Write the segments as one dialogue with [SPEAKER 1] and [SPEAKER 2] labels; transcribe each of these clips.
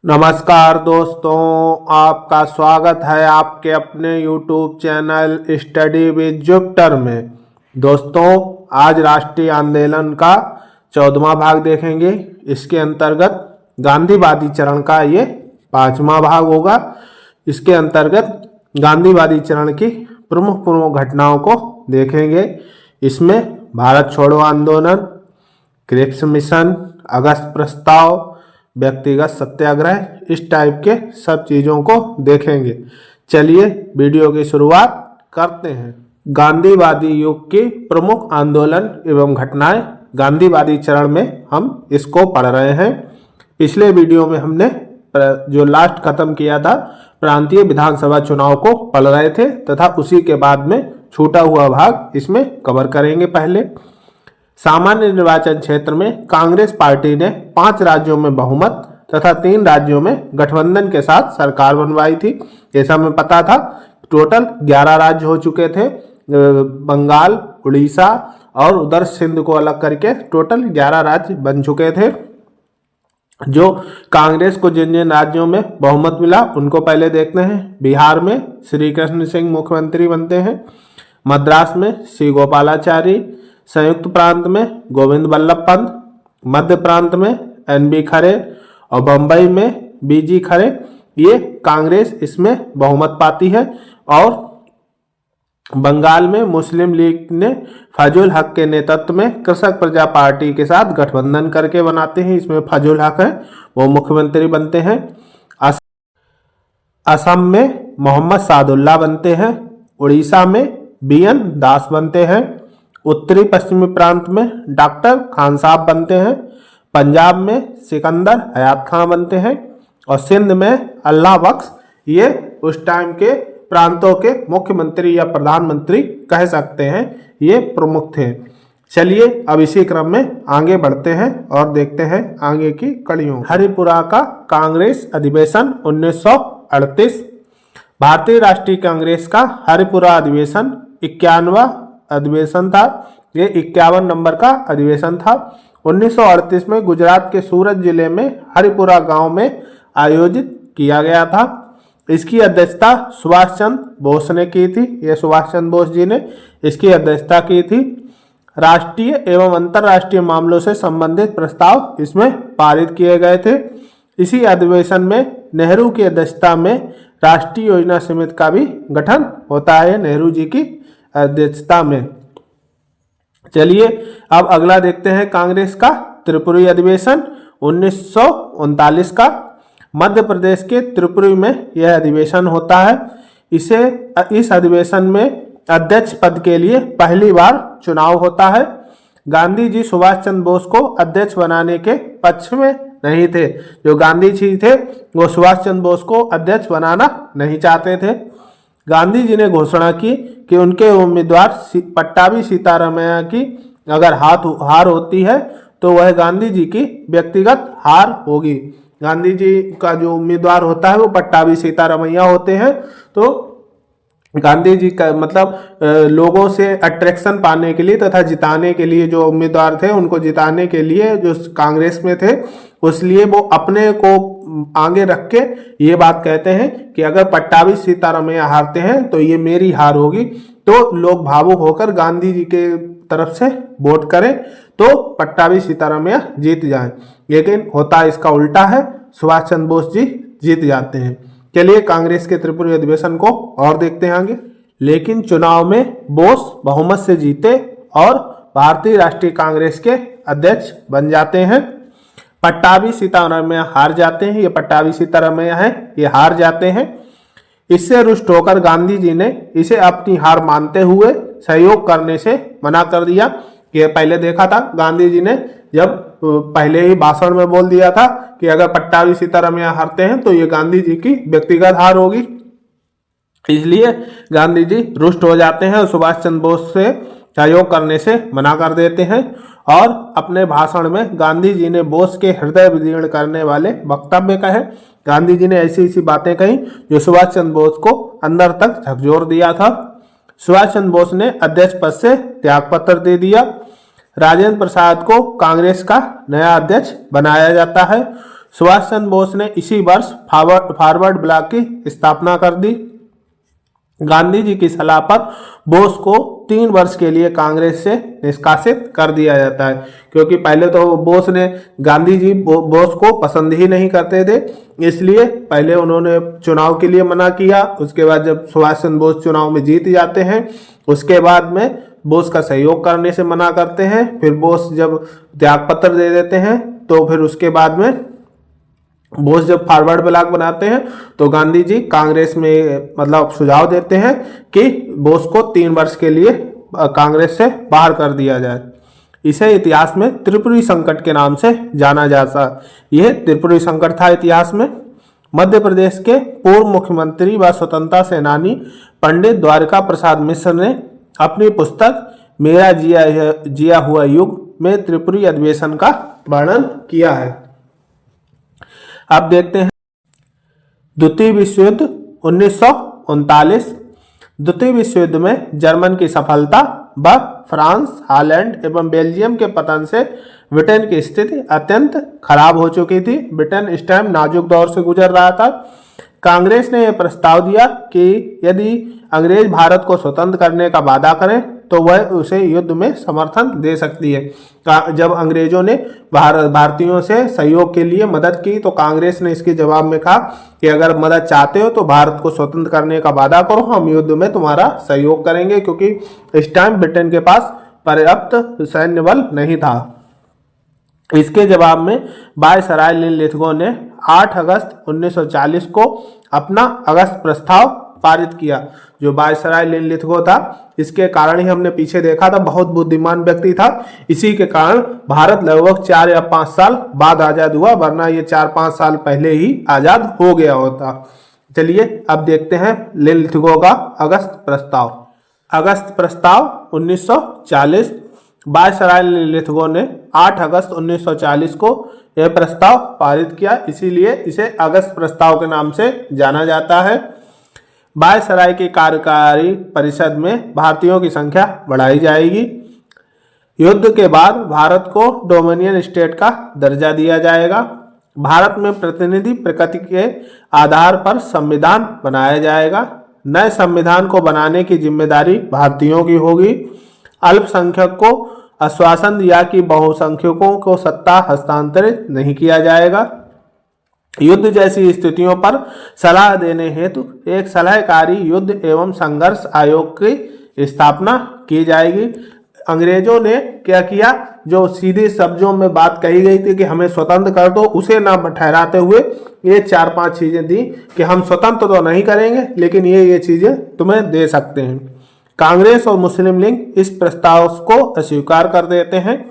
[SPEAKER 1] नमस्कार दोस्तों, आपका स्वागत है आपके अपने YouTube channel study with Jupiter में। दोस्तों, आज राष्ट्रीय आंदोलन का 14वां भाग देखेंगे। इसके अंतर्गत गांधीवादी चरण का ये 5वां भाग होगा। इसके अंतर्गत गांधीवादी चरण की प्रमुख घटनाओं को देखेंगे। इसमें भारत छोड़ो आंदोलन, क्रिप्स मिशन, अगस्त प्रस्ताव, व्यक्तिगत सत्याग्रह, इस टाइप के सब चीज़ों को देखेंगे। चलिए वीडियो की शुरुआत करते हैं। गांधीवादी युग के प्रमुख आंदोलन एवं घटनाएं गांधीवादी चरण में हम इसको पढ़ रहे हैं। पिछले वीडियो में हमने जो लास्ट खत्म किया था प्रांतीय विधानसभा चुनाव को पढ़ रहे थे तथा उसी के बाद में छूटा हुआ भाग इसमें कवर करेंगे। पहले सामान्य निर्वाचन क्षेत्र में कांग्रेस पार्टी ने 5 राज्यों में बहुमत तथा 3 राज्यों में गठबंधन के साथ सरकार बनवाई थी। जैसा हमें पता था, टोटल 11 राज्य हो चुके थे। बंगाल, उड़ीसा और उधर सिंध को अलग करके टोटल 11 राज्य बन चुके थे। जो कांग्रेस को जिन जिन राज्यों में बहुमत मिला उनको पहले देखते हैं। बिहार में श्री कृष्ण सिंह मुख्यमंत्री बनते हैं। मद्रास में श्री गोपालाचारी, संयुक्त प्रांत में गोविंद बल्लभ पंत, मध्य प्रांत में NB खरे और बम्बई में BG खरे। ये कांग्रेस इसमें बहुमत पाती है। और बंगाल में मुस्लिम लीग ने फजल हक के नेतृत्व में कृषक प्रजा पार्टी के साथ गठबंधन करके बनाते हैं। इसमें फजल हक है, वो मुख्यमंत्री बनते हैं। असम में मोहम्मद सादुल्ला बनते हैं। उड़ीसा में BN दास बनते हैं। उत्तरी पश्चिमी प्रांत में डॉक्टर खान साहब बनते हैं। पंजाब में सिकंदर हयात खां बनते हैं। और सिंध में अल्लाह बख्श, ये उस टाइम के प्रांतों के मुख्यमंत्री या प्रधानमंत्री कह सकते हैं, ये प्रमुख थे। चलिए अब इसी क्रम में आगे बढ़ते हैं और देखते हैं आगे की कड़ियों। हरिपुरा का कांग्रेस अधिवेशन 1938। भारतीय राष्ट्रीय कांग्रेस का हरिपुरा अधिवेशन 51वां अधिवेशन था। ये 51 नंबर का अधिवेशन था। 1938 में गुजरात के सूरत जिले में हरिपुरा गांव में आयोजित किया गया था। इसकी अध्यक्षता सुभाष चंद्र बोस ने की थी। ये सुभाष चंद्र बोस जी ने इसकी अध्यक्षता की थी। राष्ट्रीय एवं अंतर्राष्ट्रीय मामलों से संबंधित प्रस्ताव इसमें पारित किए गए थे। इसी अधिवेशन में नेहरू की अध्यक्षता में राष्ट्रीय योजना समिति का भी गठन होता है, नेहरू जी की अध्यक्षता में। चलिए अब अगला देखते हैं कांग्रेस का त्रिपुरी अधिवेशन 1939 का। मध्य प्रदेश के त्रिपुरी में यह अधिवेशन होता है। इस अधिवेशन में अध्यक्ष पद के लिए पहली बार चुनाव होता है। गांधी जी सुभाष चंद्र बोस को अध्यक्ष बनाने के पक्ष में नहीं थे। जो गांधी जी थे वो सुभाष चंद्र बोस को अध्यक्ष बनाना नहीं चाहते थे। गांधी जी ने घोषणा की कि उनके उम्मीदवार पट्टाभी सीतारामैया की अगर हार होती है तो वह गांधी जी की व्यक्तिगत हार होगी। गांधी जी का जो उम्मीदवार होता है वो पट्टाभी सीतारामैया होते हैं। तो गांधी जी का मतलब लोगों से अट्रैक्शन पाने के लिए तथा जिताने के लिए जो उम्मीदवार थे उनको जिताने के लिए जो कांग्रेस में थे, उसलिए वो अपने को आगे रख के ये बात कहते हैं कि अगर पट्टाभी सीतारामैया हारते हैं तो ये मेरी हार होगी। तो लोग भावुक होकर गांधी जी के तरफ से वोट करें तो पट्टाभी सीतारामैया जीत जाएं। लेकिन होता इसका उल्टा है, सुभाष चंद्र बोस जी जीत जाते हैं। चलिए कांग्रेस के त्रिपुरी अधिवेशन को और देखते हैं आगे। लेकिन चुनाव में बोस बहुमत से जीते और भारतीय राष्ट्रीय कांग्रेस के अध्यक्ष बन जाते हैं। पट्टाभी सीतारामैया हार जाते हैं। ये पट्टाभी सीतारामैया है, ये हार जाते हैं। इससे रुष्ट होकर गांधी जी ने इसे अपनी हार मानते हुए सहयोग करने से मना कर दिया। ये पहले देखा था, गांधी जी ने जब पहले ही भाषण में बोल दिया था कि अगर पट्टाभी सीतारामैया हारते हैं तो ये गांधी जी की व्यक्तिगत हार होगी। इसलिए गांधी जी रुष्ट हो जाते हैं और सुभाष चंद्र बोस से सहयोग करने से मना कर देते हैं। और अपने भाषण में गांधी जी ने बोस के हृदय विदीर्ण करने वाले वक्तव्य कहे। गांधी जी ने ऐसी ऐसी बातें कही जो सुभाष चंद्र बोस को अंदर तक झकझोर दिया था। सुभाष चंद्र बोस ने अध्यक्ष पद से त्यागपत्र दे दिया। राजेंद्र प्रसाद को कांग्रेस का नया अध्यक्ष बनाया जाता है। सुभाष चंद्र बोस ने इसी वर्ष फॉरवर्ड ब्लॉक की स्थापना कर दी। गांधी जी की सलाह पर बोस को 3 वर्ष के लिए कांग्रेस से निष्कासित कर दिया जाता है, क्योंकि पहले तो बोस ने गांधी जी बोस को पसंद ही नहीं करते थे, इसलिए पहले उन्होंने चुनाव के लिए मना किया। उसके बाद जब सुभाष चंद्र बोस चुनाव में जीत जाते हैं, उसके बाद में बोस का सहयोग करने से मना करते हैं। फिर बोस जब त्याग पत्र दे देते हैं तो फिर उसके बाद में बोस जब फॉरवर्ड ब्लॉक बनाते हैं तो गांधी जी कांग्रेस में मतलब सुझाव देते हैं कि बोस को 3 वर्ष के लिए कांग्रेस से बाहर कर दिया जाए। इसे इतिहास में त्रिपुरी संकट के नाम से जाना जाता। यह त्रिपुरी संकट था इतिहास में। मध्य प्रदेश के पूर्व मुख्यमंत्री व स्वतंत्रता सेनानी पंडित द्वारका प्रसाद मिश्र ने अपनी पुस्तक मेरा जिया हुआ युग में त्रिपुरी अधिवेशन का वर्णन किया है। अब देखते हैं द्वितीय विश्व युद्ध 1939। द्वितीय विश्व युद्ध में जर्मन की सफलता व फ्रांस, हॉलैंड एवं बेल्जियम के पतन से ब्रिटेन की स्थिति अत्यंत खराब हो चुकी थी। ब्रिटेन इस टाइम नाजुक दौर से गुजर रहा था। कांग्रेस ने यह प्रस्ताव दिया कि यदि अंग्रेज भारत को स्वतंत्र करने का वादा करें तो वह उसे युद्ध में समर्थन दे सकती है। जब अंग्रेजों ने भारतीयों से सहयोग के लिए मदद की तो कांग्रेस ने इसके जवाब में कहा कि अगर मदद चाहते हो तो भारत को स्वतंत्र करने का वादा करो, हम युद्ध में तुम्हारा सहयोग करेंगे, क्योंकि इस टाइम ब्रिटेन के पास पर्याप्त सैन्य बल नहीं था। इसके जवाब में वायसराय लिथगो ने 8 अगस्त 1940 को अपना अगस्त प्रस्ताव पारित किया। जो वायसराय लिथगो था, इसके कारण ही हमने पीछे देखा था, बहुत बुद्धिमान व्यक्ति था। इसी के कारण भारत लगभग 4 या 5 साल बाद आजाद हुआ, वरना ये 4-5 साल पहले ही आजाद हो गया होता। चलिए अब देखते हैं लिथगो का अगस्त प्रस्ताव। अगस्त प्रस्ताव 1940। वायसराय लिथगो ने 8 अगस्त 1940 को यह प्रस्ताव पारित किया, इसीलिए इसे अगस्त प्रस्ताव के नाम से जाना जाता है। वायसराय की कार्यकारी परिषद में भारतीयों की संख्या बढ़ाई जाएगी। युद्ध के बाद भारत को डोमिनियन स्टेट का दर्जा दिया जाएगा। भारत में प्रतिनिधि प्रकृति के आधार पर संविधान बनाया जाएगा। नए संविधान को बनाने की जिम्मेदारी भारतीयों की होगी। अल्पसंख्यक को आश्वासन दिया कि बहुसंख्यकों को सत्ता हस्तांतरित नहीं किया जाएगा। युद्ध जैसी स्थितियों पर सलाह देने हेतु एक सलाहकारी युद्ध एवं संघर्ष आयोग की स्थापना की जाएगी। अंग्रेजों ने क्या किया, जो सीधे शब्दों में बात कही गई थी कि हमें स्वतंत्र कर दो, उसे ना ठहराते हुए ये 4-5 चीजें दी कि हम स्वतंत्र तो नहीं करेंगे, लेकिन ये चीजें तुम्हें दे सकते हैं। कांग्रेस और मुस्लिम लीग इस प्रस्ताव को अस्वीकार कर देते हैं।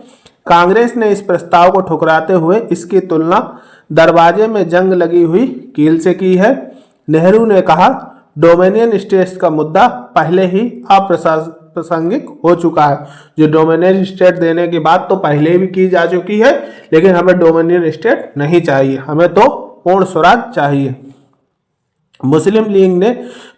[SPEAKER 1] कांग्रेस ने इस प्रस्ताव को ठुकराते हुए इसकी तुलना दरवाजे में जंग लगी हुई कील से की है। नेहरू ने कहा, डोमिनियन स्टेट्स का मुद्दा पहले ही अप्रासंगिक हो चुका है। जो डोमिनियन स्टेट देने की बात तो पहले भी की जा चुकी है, लेकिन हमें डोमिनियन स्टेट नहीं चाहिए, हमें तो पूर्ण स्वराज चाहिए। मुस्लिम लीग ने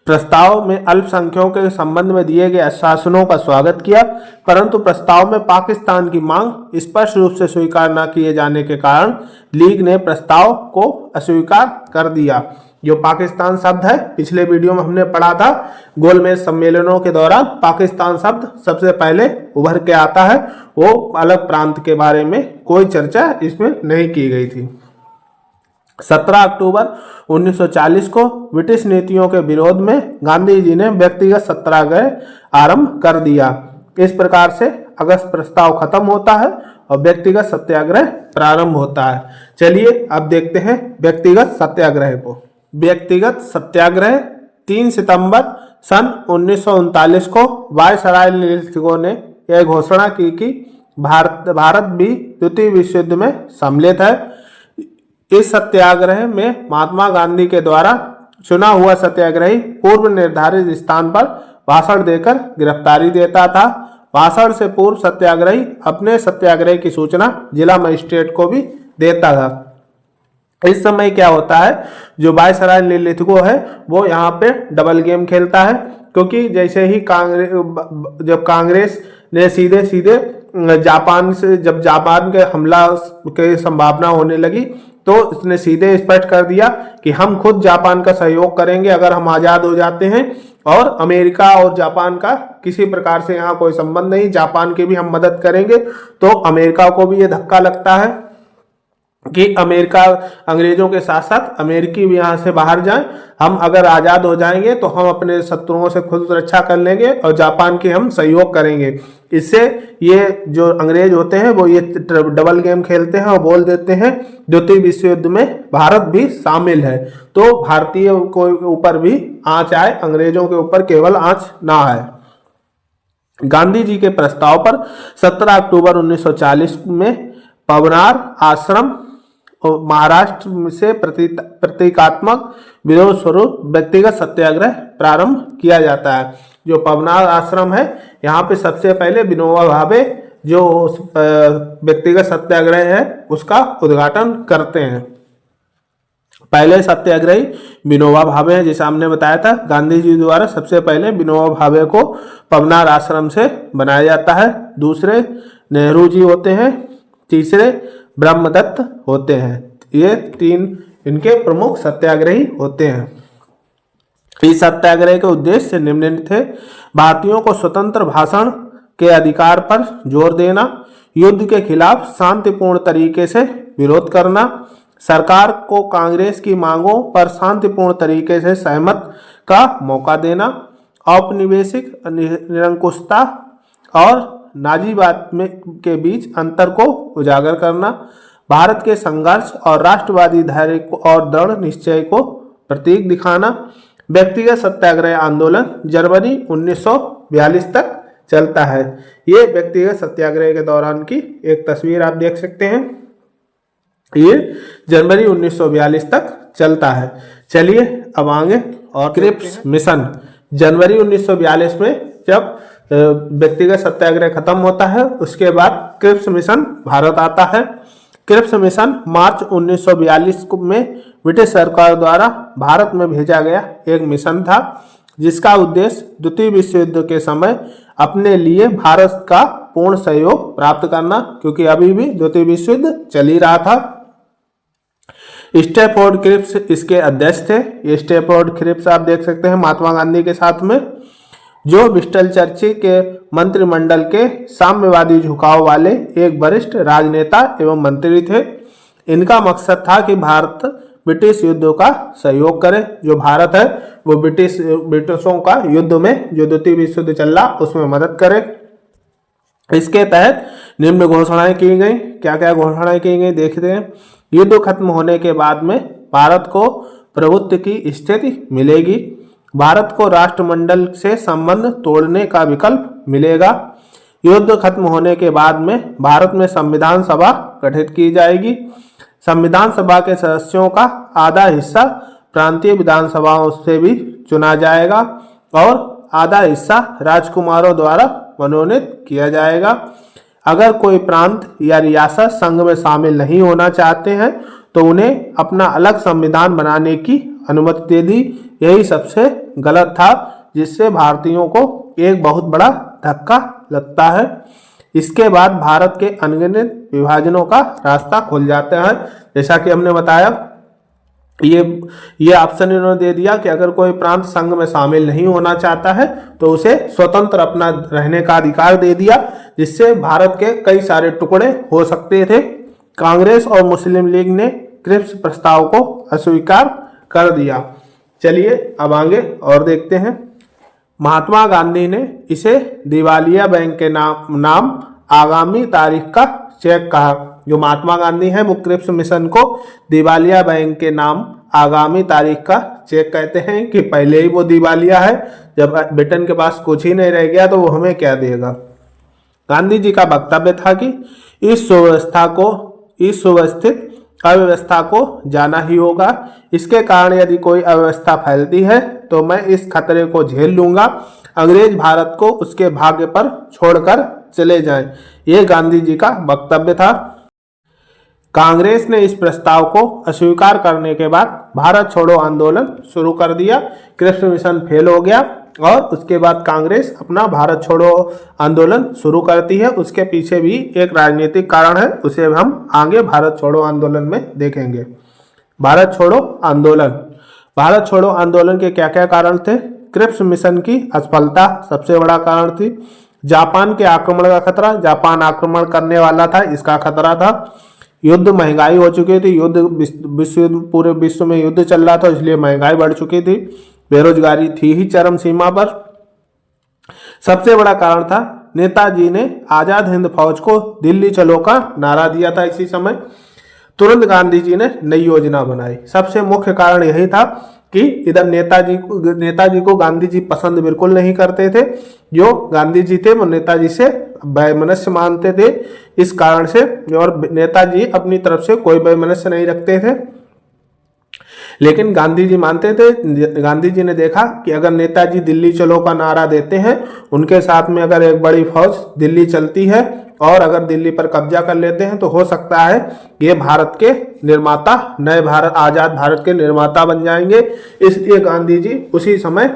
[SPEAKER 1] प्रस्ताव में अल्पसंख्यकों के संबंध में दिए गए आश्वासनों का स्वागत किया, परंतु प्रस्ताव में पाकिस्तान की मांग स्पष्ट रूप से स्वीकार न किए जाने के कारण लीग ने प्रस्ताव को अस्वीकार कर दिया। जो पाकिस्तान शब्द है, पिछले वीडियो में हमने पढ़ा था, गोलमेज सम्मेलनों के दौरान पाकिस्तान शब्द सबसे पहले उभर के आता है। वो अलग प्रांत के बारे में कोई चर्चा इसमें नहीं की गई थी। 17 अक्टूबर 1940 को ब्रिटिश नीतियों के विरोध में गांधी जी ने व्यक्तिगत सत्याग्रह आरंभ कर दिया। इस प्रकार से अगस्त प्रस्ताव खत्म होता है और व्यक्तिगत सत्याग्रह प्रारंभ होता है। चलिए अब देखते हैं व्यक्तिगत सत्याग्रह को। व्यक्तिगत सत्याग्रह 3 सितंबर सन 1939 को वायसराय लिथगो ने यह घोषणा की कि भारत भी द्वितीय विश्व युद्ध में सम्मिलित है। इस सत्याग्रह में महात्मा गांधी के द्वारा चुना हुआ सत्याग्रही पूर्व निर्धारित स्थान पर भाषण देकर गिरफ्तारी देता था। भाषण से पूर्व सत्याग्रही अपने सत्याग्रह की सूचना जिला मजिस्ट्रेट को भी देता था। इस समय क्या होता है, जो वायसराय लिथगो है वो यहाँ पे डबल गेम खेलता है, क्योंकि जैसे ही जब कांग्रेस ने सीधे जापान से जब जापान के हमला की संभावना होने लगी तो इसने सीधे स्पष्ट कर दिया कि हम खुद जापान का सहयोग करेंगे अगर हम आजाद हो जाते हैं, और अमेरिका और जापान का किसी प्रकार से यहाँ कोई संबंध नहीं, जापान की भी हम मदद करेंगे। तो अमेरिका को भी ये धक्का लगता है कि अमेरिका अंग्रेजों के साथ साथ अमेरिकी भी यहाँ से बाहर जाएं, हम अगर आज़ाद हो जाएंगे तो हम अपने शत्रुओं से खुद रक्षा कर लेंगे और जापान की हम सहयोग करेंगे। इससे ये जो अंग्रेज होते हैं वो ये डबल गेम खेलते हैं और बोल देते हैं द्वितीय विश्व युद्ध में भारत भी शामिल है, तो भारतीय को ऊपर भी आंच आए, अंग्रेजों के ऊपर केवल आंच ना आए। गांधी जी के प्रस्ताव पर 17 अक्टूबर 1940 में पवनार आश्रम महाराष्ट्र से प्रतीकात्मक विरोध स्वरूप व्यक्तिगत सत्याग्रह प्रारंभ किया जाता है। जो पवनार आश्रम है, यहाँ पे सबसे पहले विनोबा भावे जो व्यक्तिगत सत्याग्रह है उसका उद्घाटन करते हैं। पहले सत्याग्रही विनोबा भावे हैं, जैसे हमने बताया था, गांधी जी द्वारा सबसे पहले विनोबा भावे को पवनार आश्रम से बनाया जाता है। दूसरे नेहरू जी होते हैं, तीसरे ब्रह्मदत्त होते हैं। ये तीन इनके प्रमुख सत्याग्रही होते हैं। इस सत्याग्रह के उद्देश्य निम्नलिखित थे: भारतीयों को स्वतंत्र भाषण के अधिकार पर जोर देना, युद्ध के खिलाफ शांतिपूर्ण तरीके से विरोध करना, सरकार को कांग्रेस की मांगों पर शांतिपूर्ण तरीके से सहमत का मौका देना, औपनिवेशिक निरंकुशता और नाजीवाद के बीच अंतर को उजागर करना, भारत के संघर्ष और राष्ट्रवादी धैर्य और दृढ़ निश्चय को प्रतीक दिखाना। व्यक्तिगत सत्याग्रह आंदोलन जनवरी 1942 तक चलता है। ये व्यक्तिगत सत्याग्रह के दौरान की एक तस्वीर आप देख सकते हैं, ये जनवरी 1942 तक चलता है। चलिए अब आगे। और क्रिप्स मिशन जनवरी 1942 में जब व्यक्तिगत सत्याग्रह खत्म होता है, उसके बाद क्रिप्स मिशन भारत आता है। क्रिप्स मिशन मार्च 1942 में ब्रिटिश सरकार द्वारा भारत में भेजा गया एक मिशन था, जिसका उद्देश्य द्वितीय विश्व युद्ध के समय अपने लिए भारत का पूर्ण सहयोग प्राप्त करना, क्योंकि अभी भी द्वितीय विश्व युद्ध चल ही रहा था। स्टैफोर्ड क्रिप्स इसके अध्यक्ष थे। ये स्टैफोर्ड क्रिप्स आप देख सकते हैं महात्मा गांधी के साथ में, जो ब्रिस्टल चर्च के मंत्रिमंडल के साम्यवादी झुकाव वाले एक वरिष्ठ राजनेता एवं मंत्री थे। इनका मकसद था कि भारत ब्रिटिश युद्धों का सहयोग करे। जो भारत है वो ब्रिटिशों का युद्ध में, जो द्वितीय विश्व युद्ध चल रहा, उसमें मदद करे। इसके तहत निम्न घोषणाएं की गई। क्या क्या घोषणाएं की गई देखते हैं। युद्ध खत्म होने के बाद में भारत को प्रभुत्व की स्थिति मिलेगी। भारत को राष्ट्रमंडल से संबंध तोड़ने का विकल्प मिलेगा। युद्ध खत्म होने के बाद में भारत में संविधान सभा गठित की जाएगी। संविधान सभा के सदस्यों का आधा हिस्सा प्रांतीय विधानसभाओं से भी चुना जाएगा और आधा हिस्सा राजकुमारों द्वारा मनोनीत किया जाएगा। अगर कोई प्रांत या रियासत संघ में शामिल नहीं होना चाहते हैं तो उन्हें अपना अलग संविधान बनाने की अनुमति दे दी। यही सबसे गलत था, जिससे भारतीयों को एक बहुत बड़ा धक्का लगता है। इसके बाद भारत के अनगिनत विभाजनों का रास्ता खुल जाता है। जैसा कि हमने बताया, ये ऑप्शन इन्होंने दे दिया कि अगर कोई प्रांत संघ में शामिल नहीं होना चाहता है तो उसे स्वतंत्र अपना रहने का अधिकार दे दिया, जिससे भारत के कई सारे टुकड़े हो सकते थे। कांग्रेस और मुस्लिम लीग ने क्रिप्स प्रस्ताव को अस्वीकार कर दिया। चलिए अब आगे और देखते हैं। महात्मा गांधी ने इसे दिवालिया बैंक के नाम आगामी तारीख का चेक कहा। जो महात्मा गांधी हैं वो क्रिप्स मिशन को दिवालिया बैंक के नाम आगामी तारीख का चेक कहते हैं, कि पहले ही वो दिवालिया है, जब ब्रिटेन के पास कुछ ही नहीं रह गया तो वो हमें क्या देगा। गांधी जी का वक्तव्य था कि इस सुव्यवस्थित अव्यवस्था को जाना ही होगा। इसके कारण यदि कोई अव्यवस्था फैलती है तो मैं इस खतरे को झेल लूंगा। अंग्रेज भारत को उसके भाग्य पर छोड़कर चले जाएं। ये गांधी जी का वक्तव्य था। कांग्रेस ने इस प्रस्ताव को अस्वीकार करने के बाद भारत छोड़ो आंदोलन शुरू कर दिया। क्रिप्स मिशन फेल हो गया और उसके बाद कांग्रेस अपना भारत छोड़ो आंदोलन शुरू करती है। उसके पीछे भी एक राजनीतिक कारण है, उसे हम आगे भारत छोड़ो आंदोलन में देखेंगे। भारत छोड़ो आंदोलन, भारत छोड़ो आंदोलन के क्या क्या कारण थे? क्रिप्स मिशन की असफलता सबसे बड़ा कारण थी। जापान के आक्रमण का खतरा, जापान आक्रमण करने वाला था, इसका खतरा था। युद्ध, महंगाई हो चुकी थी, युद्ध विश्व युद्ध, पूरे विश्व में युद्ध चल रहा था, इसलिए महंगाई बढ़ चुकी थी। बेरोजगारी थी ही चरम सीमा पर। सबसे बड़ा कारण था नेताजी ने आजाद हिंद फौज को दिल्ली चलो का नारा दिया था। इसी समय तुरंत गांधी जी ने नई योजना बनाई। सबसे मुख्य कारण यही था कि इधर नेताजी को गांधी जी पसंद बिल्कुल नहीं करते थे। जो गांधी जी थे वो नेताजी से वैमनस्य मानते थे, इस कारण से, और नेताजी अपनी तरफ से कोई वैमनस्य नहीं रखते थे, लेकिन गांधी जी मानते थे। गांधी जी ने देखा कि अगर नेताजी दिल्ली चलो का नारा देते हैं, उनके साथ में अगर एक बड़ी फौज दिल्ली चलती है और अगर दिल्ली पर कब्जा कर लेते हैं तो हो सकता है ये भारत के निर्माता, नए भारत, आजाद भारत के निर्माता बन जाएंगे। इसलिए गांधी जी उसी समय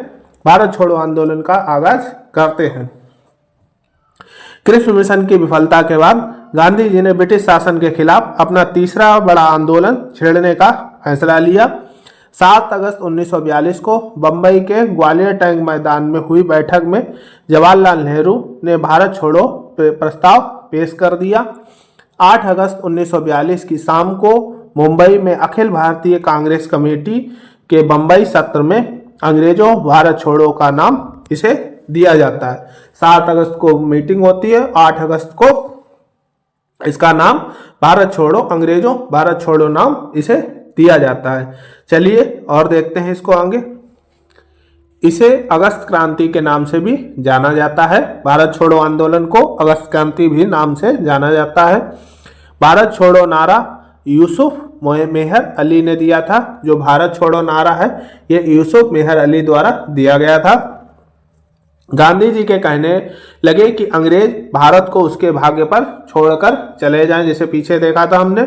[SPEAKER 1] भारत छोड़ो आंदोलन का आगाज करते हैं। क्रिप्स मिशन की विफलता के बाद गांधी जी ने ब्रिटिश शासन के खिलाफ अपना तीसरा बड़ा आंदोलन छेड़ने का फैसला लिया। 7 अगस्त 1942 को बंबई के ग्वालियर टैंक मैदान में हुई बैठक में जवाहरलाल नेहरू ने भारत छोड़ो प्रस्ताव पेश कर दिया। 8 अगस्त 1942 की शाम को मुंबई में अखिल भारतीय कांग्रेस कमेटी के बंबई सत्र में अंग्रेजों भारत छोड़ो का नाम इसे दिया जाता है। 7 अगस्त को मीटिंग होती है, 8 अगस्त को इसका नाम भारत छोड़ो, अंग्रेजों भारत छोड़ो नाम इसे दिया जाता है। चलिए और देखते हैं इसको आगे। इसे अगस्त क्रांति के नाम से भी जाना जाता है। भारत छोड़ो आंदोलन को अगस्त क्रांति भी नाम से जाना जाता है। भारत छोड़ो नारा यूसुफ मेहर अली ने दिया था। जो भारत छोड़ो नारा है ये यूसुफ मेहर अली द्वारा दिया गया था। गांधी जी के कहने लगे कि अंग्रेज भारत को उसके भाग्य पर छोड़कर चले जाएं, जैसे पीछे देखा था हमने।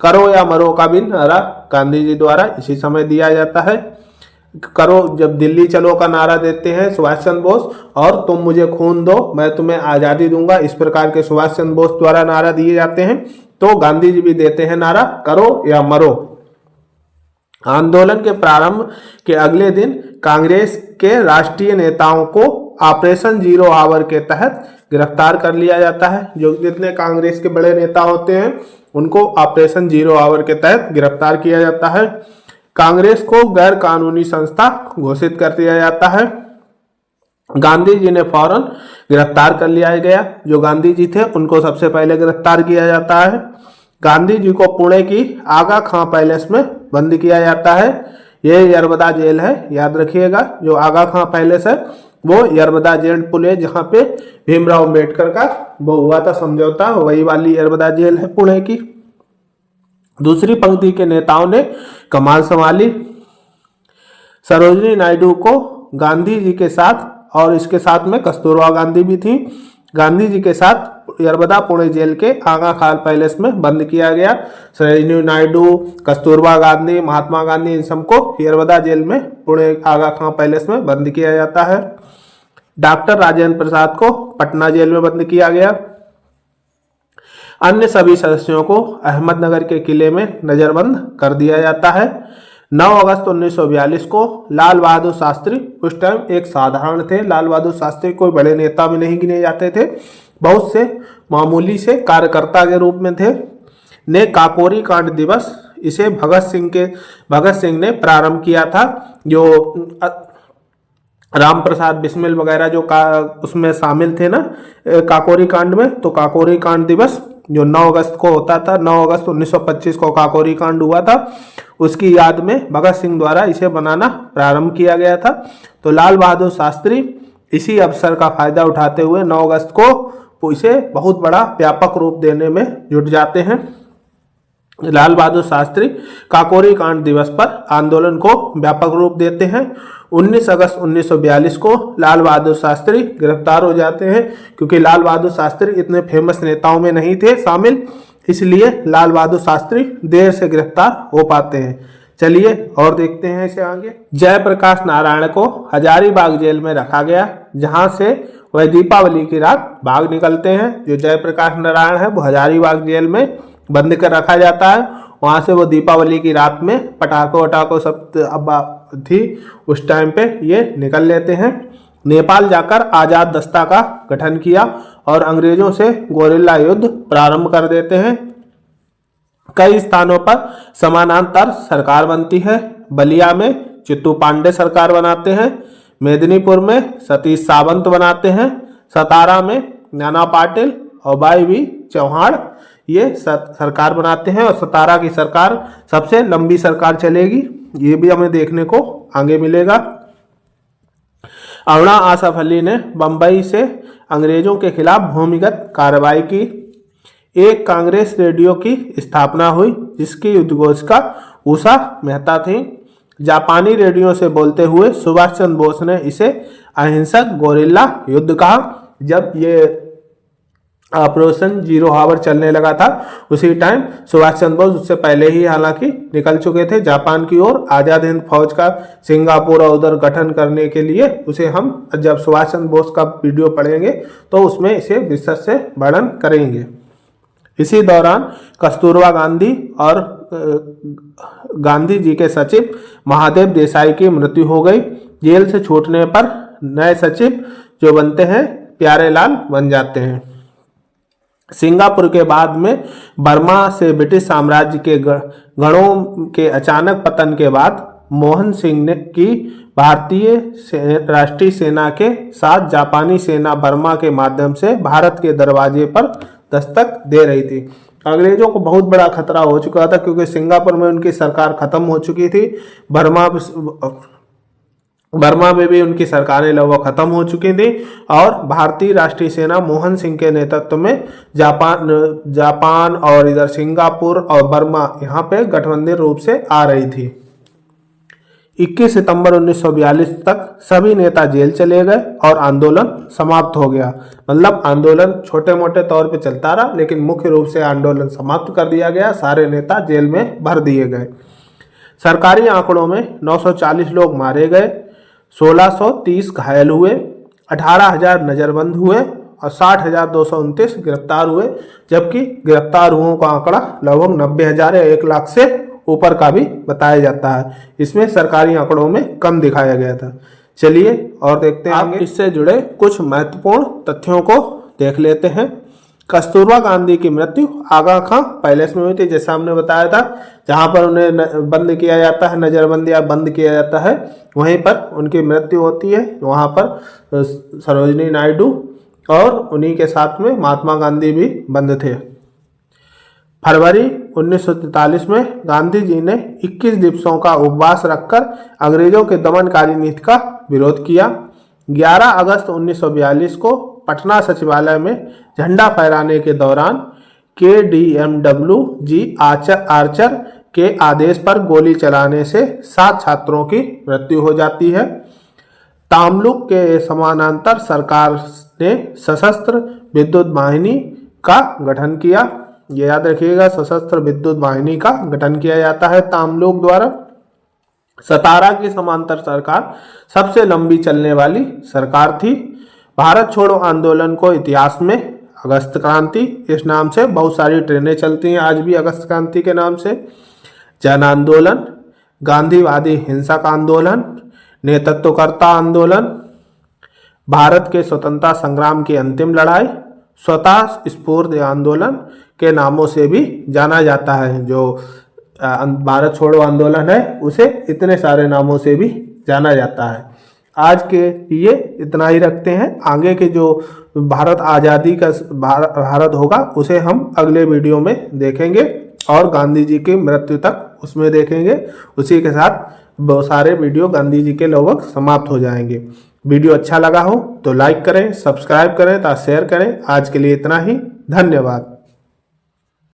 [SPEAKER 1] करो या मरो का भी नारा गांधी जी द्वारा इसी समय दिया जाता है। करो, जब दिल्ली चलो का नारा देते हैं सुभाष चंद्र बोस, और तुम मुझे खून दो मैं तुम्हें आज़ादी दूंगा, इस प्रकार के सुभाष चंद्र बोस द्वारा नारा दिए जाते हैं। तो गांधी जी भी देते हैं नारा करो या मरो। आंदोलन के प्रारंभ के अगले दिन कांग्रेस के राष्ट्रीय नेताओं को ऑपरेशन जीरो आवर के तहत गिरफ्तार कर लिया जाता है। जो जितने कांग्रेस के बड़े नेता होते हैं उनको ऑपरेशन जीरो आवर के तहत गिरफ्तार किया जाता है। कांग्रेस को गैर कानूनी संस्था घोषित कर दिया जाता है। गांधी जी ने फौरन गिरफ्तार कर लिया गया। जो गांधी जी थे उनको सबसे पहले गिरफ्तार किया जाता है। गांधी जी को पुणे की आगा खां पैलेस में बंद किया जाता है। ये यरबदा जेल है, याद रखिएगा। जो आगा खां पैलेस है वो यरबदा जेल पुणे, जहाँ पे भीमराव अम्बेडकर का वो हुआ था समझौता, वही वाली यरबदा जेल है पुणे की। दूसरी पंक्ति के नेताओं ने कमान संभाली। सरोजिनी नायडू को गांधी जी के साथ, और इसके साथ में कस्तूरबा गांधी भी थी, गांधी जी के साथ यरबदा पुणे जेल के आगा खान पैलेस में बंद किया गया। सरोजिनी नायडू, कस्तूरबा गांधी, महात्मा गांधी, इन सबको यरबदा जेल में पुणे आगा खान पैलेस में बंद किया जाता है। डॉक्टर राजेंद्र प्रसाद को पटना जेल में बंद किया गया। अन्य सभी सदस्यों को अहमदनगर के किले में नजरबंद कर दिया जाता है। 9 अगस्त 1942 को लाल बहादुर शास्त्री, उस टाइम एक साधारण थे, लाल बहादुर शास्त्री कोई बड़े नेता में नहीं गिने जाते थे, बहुत से मामूली से कार्यकर्ता के रूप में थे, ने काकोरी कांड दिवस, इसे भगत सिंह ने प्रारंभ किया था। जो राम प्रसाद बिस्मिल वगैरह जो उसमें शामिल थे ना काकोरी कांड में, तो काकोरी कांड दिवस जो 9 अगस्त को होता था, 9 अगस्त 1925 को काकोरी कांड हुआ था, उसकी याद में भगत सिंह द्वारा इसे बनाना प्रारंभ किया गया था। तो लाल बहादुर शास्त्री इसी अवसर का फायदा उठाते हुए 9 अगस्त को इसे बहुत बड़ा व्यापक रूप देने में जुट जाते हैं। लाल बहादुर शास्त्री काकोरी कांड दिवस पर आंदोलन को व्यापक रूप देते हैं। 19 अगस्त 1942 को लाल बहादुर शास्त्री गिरफ्तार हो जाते हैं, क्योंकि लाल बहादुर शास्त्री इतने फेमस नेताओं में नहीं थे शामिल, इसलिए लाल बहादुर शास्त्री देर से गिरफ्तार हो पाते हैं। चलिए और देखते हैं इसे आगे। जयप्रकाश नारायण को हजारीबाग जेल में रखा गया, जहां से वह दीपावली की रात भाग निकलते हैं। जो जयप्रकाश नारायण है वो हजारीबाग जेल में बंद कर रखा जाता है। वहां से वो दीपावली की रात में पटाखों वटाखों सब थी उस टाइम पे ये निकल लेते हैं। नेपाल जाकर आजाद दस्ता का गठन किया और अंग्रेजों से गोरिल्ला युद्ध प्रारंभ कर देते हैं। कई स्थानों पर समानांतर सरकार बनती है। बलिया में चित्तू पांडे सरकार बनाते हैं, मेदिनीपुर में सतीश सावंत बनाते हैं, सतारा में नाना पाटिल और बाई वी चौहान ये सरकार बनाते हैं और सतारा की सरकार सबसे लंबी सरकार चलेगी। ये भी हमें देखने को आगे मिलेगा। अरुणा आसफ अली ने बंबई से अंग्रेजों के खिलाफ भूमिगत कार्रवाई की। एक कांग्रेस रेडियो की स्थापना हुई जिसकी उद्घोषिका उषा मेहता थी। जापानी रेडियो से बोलते हुए सुभाष चंद्र बोस ने इसे अहिंसक गोरिल्ला युद्ध कहा। जब ये ऑपरेशन जीरो हावर चलने लगा था उसी टाइम सुभाष चंद्र बोस उससे पहले ही हालांकि निकल चुके थे जापान की ओर आजाद हिंद फौज का सिंगापुर और उधर गठन करने के लिए। उसे हम जब सुभाष चंद्र बोस का वीडियो पढ़ेंगे तो उसमें इसे विस्तार से वर्णन करेंगे। इसी दौरान कस्तूरबा गांधी और गांधी जी के सचिव महादेव देसाई की मृत्यु हो गई। जेल से छूटने पर नए सचिव जो बनते हैं प्यारेलाल बन जाते हैं। सिंगापुर के बाद में बर्मा से ब्रिटिश साम्राज्य के गणों के अचानक पतन के बाद मोहन सिंह ने की भारतीय राष्ट्रीय सेना के साथ जापानी सेना बर्मा के माध्यम से भारत के दरवाजे पर दस्तक दे रही थी। अंग्रेजों को बहुत बड़ा खतरा हो चुका था क्योंकि सिंगापुर में उनकी सरकार खत्म हो चुकी थी। बर्मा में भी उनकी सरकारें लगभग खत्म हो चुकी थी और भारतीय राष्ट्रीय सेना मोहन सिंह के नेतृत्व में जापान और इधर सिंगापुर और बर्मा यहाँ पे गठबंधन रूप से आ रही थी। 21 सितंबर 1942 तक सभी नेता जेल चले गए और आंदोलन समाप्त हो गया। मतलब आंदोलन छोटे मोटे तौर पे चलता रहा लेकिन मुख्य रूप से आंदोलन समाप्त कर दिया गया। सारे नेता जेल में भर दिए गए। सरकारी आंकड़ों में 940 लोग मारे गए, 1630 घायल हुए, 18,000 नजरबंद हुए और 60,229 गिरफ्तार हुए, जबकि गिरफ्तार हुओं का आंकड़ा लगभग 90,000 या 1 लाख से ऊपर का भी बताया जाता है। इसमें सरकारी आंकड़ों में कम दिखाया गया था। चलिए और देखते हैं आगे। इससे जुड़े कुछ महत्वपूर्ण तथ्यों को देख लेते हैं। कस्तूरबा गांधी की मृत्यु आगा खां पैलेस में हुई थी, जैसा हमने बताया था। जहां पर उन्हें बंद किया जाता है, नजरबंदी या बंद किया जाता है, वहीं पर उनकी मृत्यु होती है। वहां पर सरोजिनी नायडू और उन्हीं के साथ में महात्मा गांधी भी बंद थे। फरवरी 1943 में गांधी जी ने 21 दिवसों का उपवास रखकर अंग्रेजों के दमनकारी नीति का विरोध किया। 11 अगस्त 1942 को पटना सचिवालय में झंडा फहराने के दौरान KDMW जी आर्चर के आदेश पर गोली चलाने से 7 छात्रों की मृत्यु हो जाती है। तामलुक के समानांतर सरकार ने सशस्त्र विद्युत वाहिनी का गठन किया। ये याद रखिएगा, सशस्त्र विद्युत वाहिनी का गठन किया जाता है तामलुक द्वारा। सतारा की समांतर सरकार सबसे लंबी चलने वाली सरकार थी। भारत छोड़ो आंदोलन को इतिहास में अगस्त क्रांति इस नाम से बहुत सारी ट्रेनें चलती हैं आज भी अगस्त क्रांति के नाम से। जन आंदोलन, गांधीवादी हिंसक आंदोलन, नेतृत्वकर्ता आंदोलन, भारत के स्वतंत्रता संग्राम की अंतिम लड़ाई, स्वतः स्फूर्त आंदोलन के नामों से भी जाना जाता है। जो भारत छोड़ो आंदोलन है उसे इतने सारे नामों से भी जाना जाता है। आज के लिए इतना ही रखते हैं। आगे के जो भारत आज़ादी का भारत होगा उसे हम अगले वीडियो में देखेंगे और गांधी जी की मृत्यु तक उसमें देखेंगे। उसी के साथ बहुत सारे वीडियो गांधी जी के लगभग समाप्त हो जाएंगे। वीडियो अच्छा लगा हो तो लाइक करें, सब्सक्राइब करें तथा शेयर करें। आज के लिए इतना ही, धन्यवाद।